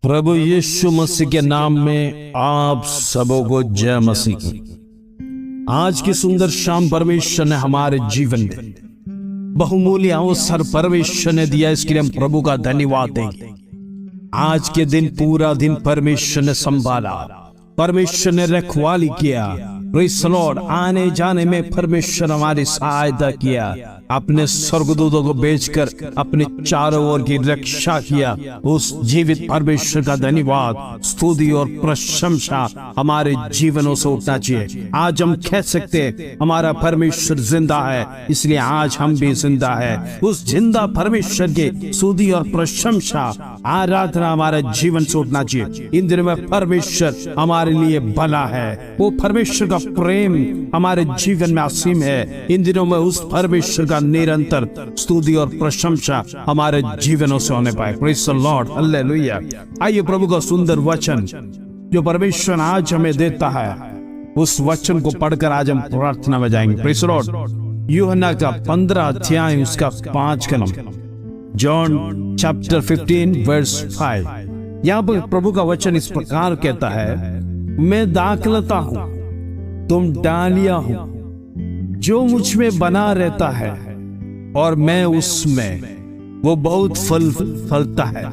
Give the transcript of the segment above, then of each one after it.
प्रभु यीशु मसीह के नाम में आप सबों को जय मसीह की। आज की सुंदर शाम परमेश्वर ने हमारे जीवन में बहुमूल्य अवसर परमेश्वर ने दिया, इसके लिए हम प्रभु का धन्यवाद देंगे। आज के दिन पूरा दिन परमेश्वर ने संभाला, परमेश्वर ने रखवाली किया। Praise the Lord. आने जाने में परमेश्वर हमारी सहायता किया, अपने स्वर्गदूतों को भेजकर अपने चारों ओर की रक्षा किया। उस जीवित परमेश्वर का धन्यवाद, स्तुति और प्रशंसा हमारे जीवनों से उठना चाहिए। आज हम कह सकते हैं हमारा परमेश्वर जिंदा है, इसलिए आज हम भी जिंदा है। उस जिंदा परमेश्वर की स्तुति और प्रशंसा आराधना हमारे जीवन से उठना चाहिए। इन दिनों में परमेश्वर हमारे लिए भला है, वो परमेश्वर का प्रेम हमारे जीवन में असीम है। इन दिनों में उस परमेश्वर का निरंतर स्तुति और प्रशंसा हमारे जीवनों से होने पाए। Praise the Lord, hallelujah. आइए प्रभु का सुंदर वचन जो परमेश्वर आज हमें देता है, उस वचन को पढ़कर आज हम प्रार्थना में जाएंगे। Praise the Lord. यूहन्ना का 15 अध्याय उसका 5 कलम, जॉन चैप्टर 15 वर्स 5। यहाँ पर प्रभु का वचन इस प्रकार कहता है, मैं दाखलता हूं, तुम डालियां हो। जो मुझ में बना रहता है और मैं उसमें, वो बहुत फल फलता है।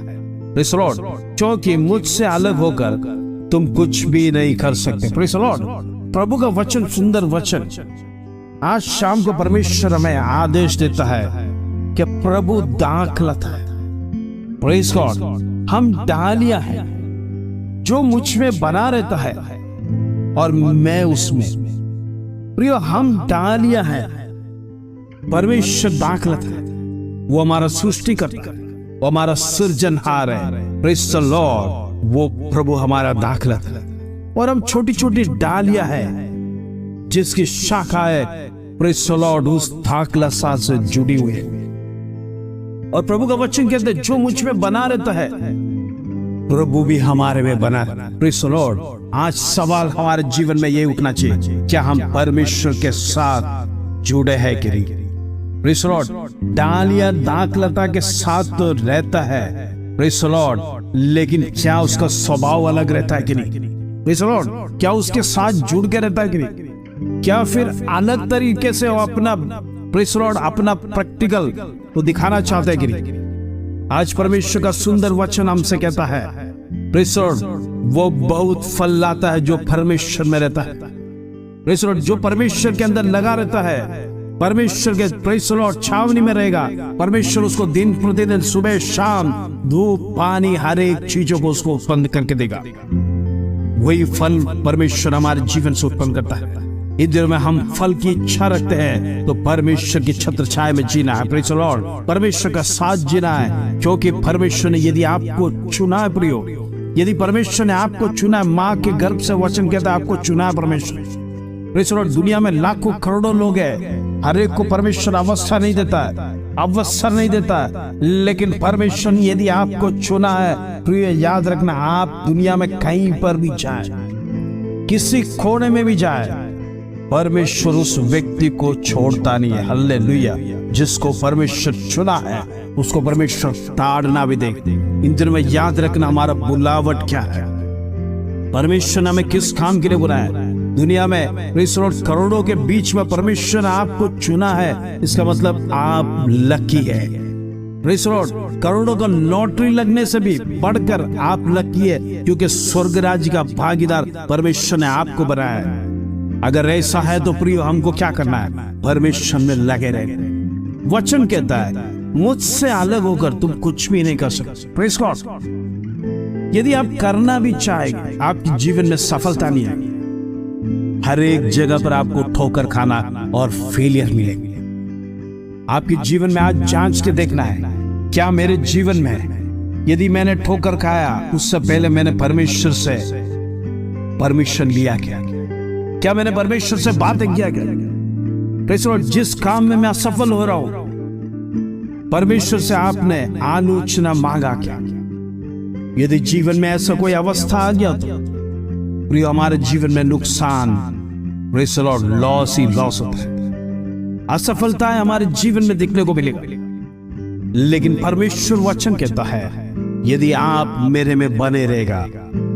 Praise the Lord. क्योंकि मुझसे अलग होकर तुम कुछ भी नहीं कर सकते। Praise the Lord. प्रभु का वचन, सुंदर वचन। आज शाम को परमेश्वर हमें आदेश देता है कि प्रभु दाखलत है। Praise God. हम डालियां हैं, जो मुझ में बना रहता है और मैं उसमें। प्रियो, हम डालियां हैं, परमेश्वर दाखलत है। वो हमारा सृष्टि करता है, वो हमारा सृजनहार है। Praise the Lord. वो प्रभु हमारा दाखलत है और हम छोटी छोटी डालियां हैं जिसकी शाखाएं, प्रेज़ द लॉर्ड, उस दाखलत से जुड़ी हुई है। और प्रभु का वचन कहते हैं, जो मुझ में बना रहता है प्रभु भी हमारे में बना है। Praise the Lord. आज सवाल हमारे जीवन में ये उठना चाहिए, क्या हम परमेश्वर के साथ जुड़े हैं कि नहीं? Praise the Lord. डालिया दाखलता के साथ तो रहता है, प्रेज़ द लॉर्ड, लेकिन क्या उसका स्वभाव अलग रहता है कि नहीं? Praise the Lord. क्या उसके साथ जुड़ के रहता है कि नहीं? क्या फिर अलग तरीके से वो अपना, प्रेज़ द लॉर्ड, अपना प्रैक्टिकल वो दिखाना चाहता है कि नहीं? आज परमेश्वर का सुंदर वचन हमसे कहता है, प्रेज़ द लॉर्ड, वो बहुत फल लाता है जो परमेश्वर में रहता है। Praise the Lord. जो परमेश्वर के अंदर लगा रहता है, परमेश्वर के, प्रेज़ द लॉर्ड, छावनी में रहेगा। परमेश्वर उसको दिन प्रतिदिन, सुबह शाम, धूप पानी, हर एक चीजों को उसको उत्पन्न करके देगा। वही फल परमेश्वर हमारे जीवन से उत्पन्न करता है। इस दिनों में हम फल की इच्छा रखते हैं तो परमेश्वर की छत्र छाया में जीना है। Praise the Lord. परमेश्वर का साथ जीना है, क्योंकि परमेश्वर ने यदि आपको चुना है, प्रियो, यदि परमेश्वर ने आपको चुना है, माँ के गर्भ से वचन कहता है आपको चुना है परमेश्वर। Praise the Lord. दुनिया में लाखों करोड़ों लोग हैं, हर एक को परमेश्वर अवसर नहीं देता है, अवसर नहीं देता है, लेकिन परमेश्वर ने यदि आपको चुना है, प्रिय, याद रखना, आप दुनिया में कहीं पर भी जाए, किसी कोने में भी जाए, परमेश्वर उस व्यक्ति को छोड़ता नहीं है। हालेलुया। जिसको परमेश्वर चुना है उसको परमेश्वर ताड़ना भी देगा। इन दिनों में याद रखना, हमारा बुलावट क्या है, परमेश्वर ने हमें किस काम के लिए बुलाया है। दुनिया में, प्रेज़ द लॉर्ड, करोड़ों के बीच में परमेश्वर ने आपको चुना है, इसका मतलब आप लकी है। Praise the Lord. करोड़ों का लॉटरी लगने से भी बढ़कर आप लकी है, क्योंकि स्वर्ग राज्य का भागीदार परमेश्वर ने आपको बनाया है। अगर ऐसा है तो प्रियो, हमको क्या करना है? परमेश्वर में लगे रहे। वचन कहता है, मुझसे अलग होकर तुम कुछ भी नहीं कर सकते। Praise God. यदि आप करना भी चाहेंगे, आपके जीवन में सफलता नहीं है। हर एक जगह पर आपको ठोकर खाना और फेलियर मिलेंगे। आपके जीवन में आज जांच के देखना है, क्या मेरे जीवन में यदि मैंने ठोकर खाया, उससे पहले मैंने परमेश्वर से परमिशन लिया क्या? क्या मैंने परमेश्वर से बातें किया क्या? Praise the Lord. जिस काम में मैं असफल हो रहा हूं, परमेश्वर से आपने आलोचना मांगा क्या? यदि जीवन में ऐसा कोई अवस्था आ गया तो प्रिय, हमारे जीवन में नुकसान, praise the Lord, loss he loss होता है। असफलताएं हमारे जीवन में दिखने को मिलेगा, लेकिन परमेश्वर वचन कहता है यदि आप मेरे में बने रहेगा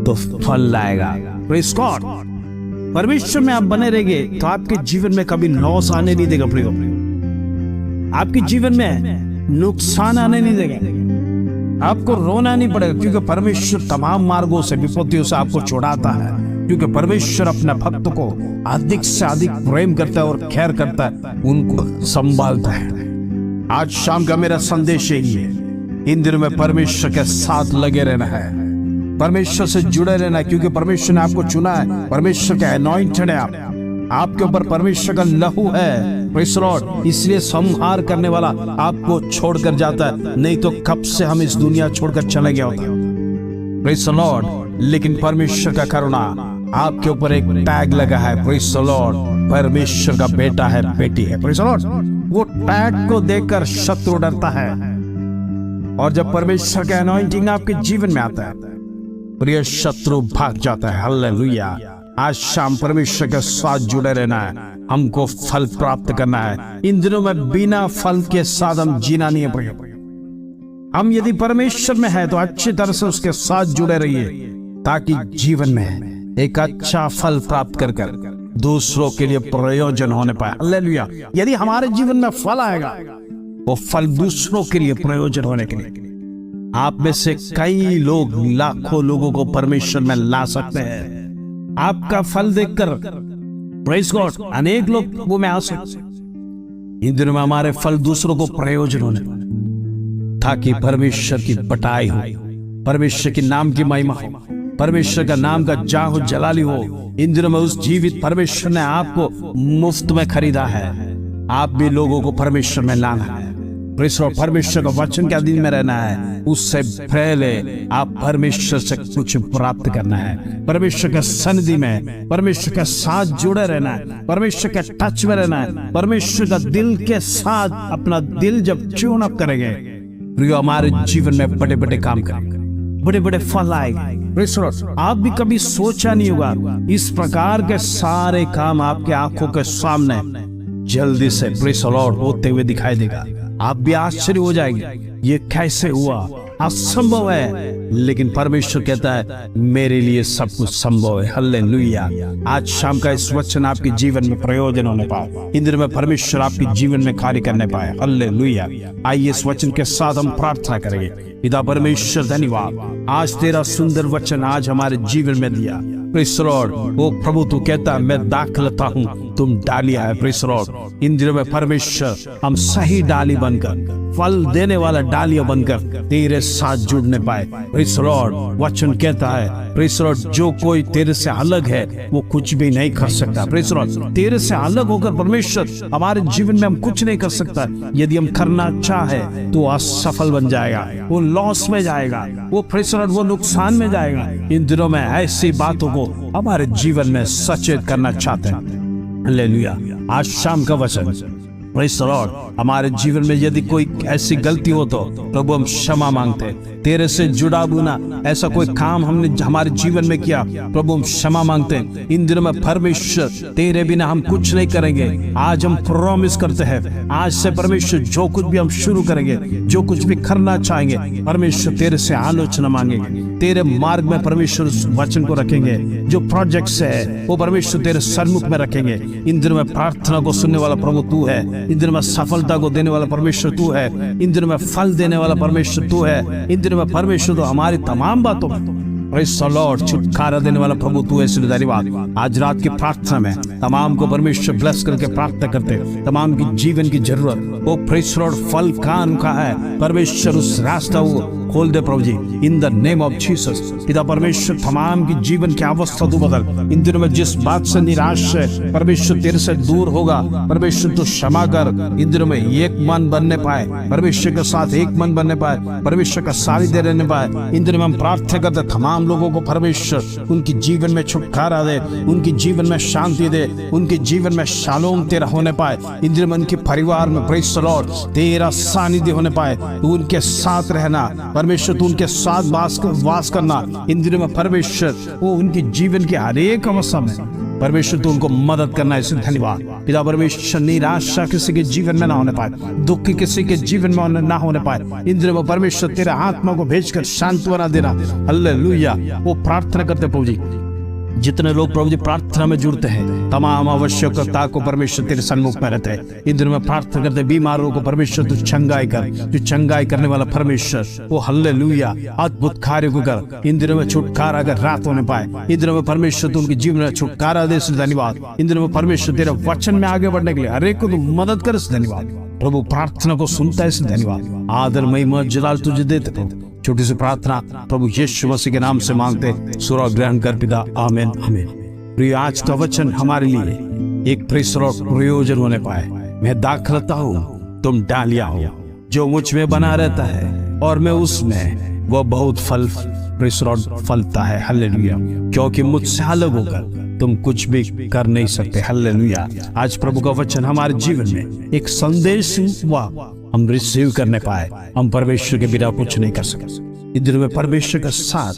तो फल लाएगा। Praise God. परमेश्वर में आप बने रहेंगे तो आपके जीवन में कभी लॉस आने नहीं देगा। प्रियो, आपके जीवन में नुकसान आने नहीं देगा। आपको रोना नहीं पड़ेगा, क्योंकि परमेश्वर तमाम मार्गों से, विपत्तियों से आपको छुड़ाता है। क्योंकि परमेश्वर अपने भक्त को अधिक से अधिक प्रेम करता है और खैर करता है, उनको संभालता है। आज शाम का मेरा संदेश यही है, इन दिनों में परमेश्वर के साथ लगे रहना है, परमेश्वर से जुड़े रहना है, क्योंकि परमेश्वर ने आपको चुना है। परमेश्वर का अनॉइंटेड है, आपके ऊपर परमेश्वर का लहू है। Praise Lord. इसलिए संहार करने वाला आपको छोड़कर जाता है, नहीं तो कब से हम इस दुनिया छोड़कर चले गए होते। Praise Lord. लेकिन परमेश्वर का करुणा, आपके ऊपर एक टैग लगा है। Praise Lord. परमेश्वर का बेटा है, बेटी है। Praise Lord. वो टैग को देखकर शत्रु डरता है, और जब परमेश्वर का अनॉइंटिंग आपके जीवन में आता है, प्रिय शत्रु भाग जाता है। हालेलुया। आज शाम परमेश्वर के साथ जुड़े रहना है, हमको फल प्राप्त करना है। इन दिनों में बिना फल के साथ हम जीना नहीं है। प्रिय, हम यदि परमेश्वर में है तो अच्छी तरह से उसके साथ जुड़े रहिए, ताकि जीवन में एक अच्छा फल प्राप्त कर दूसरों के लिए प्रयोजन होने पाए। हालेलुया। यदि हमारे जीवन में फल आएगा, वो फल दूसरों के लिए प्रयोजन होने के लिए, आप में से कई लोग, लाखों लोगों को परमेश्वर में ला सकते हैं। आपका फल देखकर, प्रेज़ गॉड, अनेक लोग वो में आ सकते हैं। इन दिनों में हमारे फल दूसरों को प्रयोजन होने, ताकि परमेश्वर की बटाई हो, परमेश्वर के नाम की महिमा हो, परमेश्वर का नाम का जाहो जलाली हो। इन दिनों में उस जीवित परमेश्वर ने आपको मुफ्त में खरीदा है। आप भी लोगों को परमेश्वर में लाना है। परमेश्वर का वचन के अधीन में रहना है। उससे पहले आप परमेश्वर से कुछ प्राप्त करना है। परमेश्वर के सन्निधि में, परमेश्वर के साथ जुड़े रहना है, परमेश्वर के टच में रहना है। परमेश्वर का दिल के साथ अपना दिल जब ट्यून अप करेंगे, प्रिय, हमारे जीवन में बड़े बड़े काम करेंगे, बड़े बड़े फल आएंगे। आप भी कभी सोचा नहीं होगा, इस प्रकार के सारे काम आपके आंखों के सामने जल्दी से, प्रेज़ लॉर्ड, होते हुए दिखाई देगा। आप भी आश्चर्य हो जाएंगे, ये कैसे हुआ? असंभव है, लेकिन परमेश्वर कहता है मेरे लिए सब कुछ संभव है। हालेलुया। आज शाम का इस वचन आपके जीवन में प्रयोजन होने पाए, इन दिनों में परमेश्वर आपके जीवन में कार्य करने पाए। हालेलुया। आइए इस वचन के साथ हम प्रार्थना करेंगे। पिता परमेश्वर, धन्यवाद, आज तेरा सुंदर वचन आज हमारे जीवन में दिया। Praise Lord. वो प्रभु, तू कहता है मैं दाखलता हूँ, तुम डालिया है। Praise Lord. इन दिनों में परमेश्वर हम सही डाली बनकर, फल देने वाला डालिया बनकर तेरे साथ जुड़ने पाए। Praise Lord. वचन कहता है, प्रेज़ लॉर्ड, जो कोई तेरे से अलग है वो कुछ भी नहीं कर सकता। Praise Lord. तेरे से अलग होकर परमेश्वर हमारे जीवन में हम कुछ नहीं कर सकता। यदि हम करना चाहे तो असफल बन जाएगा, वो लॉस में जाएगा, वो प्रेज़ लॉर्ड, वो नुकसान में जाएगा। इन दिनों में ऐसी बातों को हमारे जीवन में सचेत करना चाहते हैं। हालेलुया। आज शाम का वचन, प्रेज़ लॉर्ड, हमारे जीवन में यदि कोई ऐसी गलती हो तो प्रभु हम क्षमा मांगते हैं। तेरे से जुड़ा बुना ऐसा कोई काम हमने हमारे जीवन में किया, प्रभु हम क्षमा मांगते हैं। इन दिनों में परमेश्वर, तेरे बिना हम कुछ नहीं करेंगे। आज हम प्रॉमिस करते हैं, आज से परमेश्वर जो कुछ भी हम शुरू करेंगे, जो कुछ भी करना चाहेंगे, परमेश्वर तेरे से आलोचना मांगेंगे, तेरे मार्ग में परमेश्वर उस वचन को रखेंगे। जो प्रोजेक्ट्स है वो परमेश्वर तेरे सन्मुख में रखेंगे। इन दिनों में प्रार्थना को सुनने वाला प्रभु तू है। इन दिनों में सफलता को देने वाला परमेश्वर तू है। इन दिनों में फल देने वाला परमेश्वर तू है। इन दिनों में परमेश्वर तो हमारी तमाम बातों में, प्रेज़ लॉर्ड, छुटकारा देने वाला प्रभु तू है। इसलिए धन्यवाद। आज रात की प्रार्थना में तमाम को परमेश्वर ब्लेस करके प्रार्थना करते, तमाम की जीवन की जरूरत वो प्रेज़ लॉर्ड फल का है, परमेश्वर उस रास्ता वो खोल दे प्रभु जी, in the name of Jesus. पिता परमेश्वर, तमाम की जीवन की अवस्था तू बदल। इन दिनों में जिस बात से निराश है, परमेश्वर तेरे से दूर होगा, परमेश्वर तू क्षमा कर। इन दिनों में एक मन बनने पाए, परमेश्वर के साथ एक मन बनने पाए, परमेश्वर का सारी दे रहने पाए। इन दिनों में हम प्रार्थना करते, तमाम लोगों को परमेश्वर उनकी जीवन में छुटकारा दे, उनकी जीवन में शांति दे, उनके जीवन में शालोम तेरा होने पाए। इन दिनों में उनके परिवार में प्रेज़ लॉर्ड तेरा सानिध्य होने पाए। तू उनके साथ रहना परमेश्वर, तू उनके साथ वास करना। इन दिनों में परमेश्वर वो उनके जीवन के हर एक अवस्था में परमेश्वर तू उनको मदद करना, इसलिए धन्यवाद। पिता परमेश्वर, निराशा किसी के जीवन में ना होने पाए, दुख किसी के जीवन में ना होने पाए, इन दिनों में परमेश्वर तेरे आत्मा को भेजकर सांत्वना देना। हालेलुया। वो प्रार्थना करते प्रभु जी, जितने लोग प्रभु जी प्रार्थना में जुड़ते हैं, तमाम आवश्यकता को परमेश्वर तेरे सन्मुख में रहते हैं। इन दिनों में प्रार्थना करते बीमारों को परमेश्वर तू चंगाई कर, जो चंगाई करने वाला परमेश्वर वो हालेलुया अद्भुत कार्य को कर। इन दिनों में छुटकारा अगर रात होने पाए, इन दिनों में परमेश्वर तू उनके जीवन में छुटकारा दे, धन्यवाद। इन दिनों में परमेश्वर तेरे वचन में आगे बढ़ने के लिए हर एक को तू मदद कर, धन्यवाद प्रभु। प्रार्थना को सुनता है, धन्यवाद। आदर महिमा जलाल तुझे देते प्रभु। छोटी सी प्रार्थना प्रभु यीशु मसीह के नाम से मांगते, सुरा ग्रहण कर पिता, आमीन आमीन। प्रिय, आज का वचन हमारे लिए एक प्रयोजन होने पाए। मैं दाखलता हूँ, तुम डालिया हो, जो मुझ में बना रहता है और मैं उसमें, वो बहुत फल फलता है। हालेलुया। क्योंकि मुझसे अलग होकर तुम कुछ भी कर नहीं सकते। हालेलुया। आज प्रभु का वचन हमारे जीवन में एक संदेश हुआ, हम रिसीव करने पाए। हम परमेश्वर के बिना कुछ नहीं कर सकते। इधर में परमेश्वर के साथ,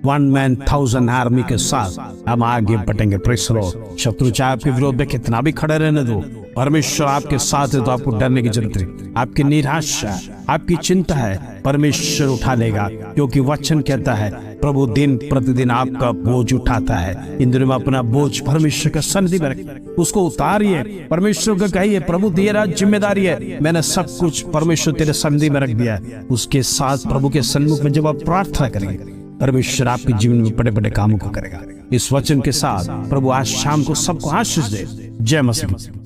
1 man 1000 आर्मी के साथ हम आगे बढ़ेंगे। Praise the Lord. शत्रु चाहे आपके विरोध में कितना भी खड़े रहने दो, परमेश्वर आपके साथ है, तो आपको डरने की जरूरत नहीं। आपकी निराशा, आपकी चिंता है, परमेश्वर उठा लेगा, क्योंकि वचन कहता है प्रभु दिन प्रतिदिन आपका बोझ उठाता है। इन दिनों में अपना बोझ परमेश्वर के सन्निधि में रखिए, उसको उतारिए, परमेश्वर को कहिए प्रभु तेरा जिम्मेदारी है, मैंने सब कुछ परमेश्वर तेरे सन्निधि में रख दिया है। उसके साथ प्रभु के सन्मुख में जब आप प्रार्थना करेंगे, परमेश्वर आपके जीवन में बड़े बड़े कामों को करेगा। इस वचन के साथ प्रभु आज शाम को सबको आशीष दे। जय मसीह।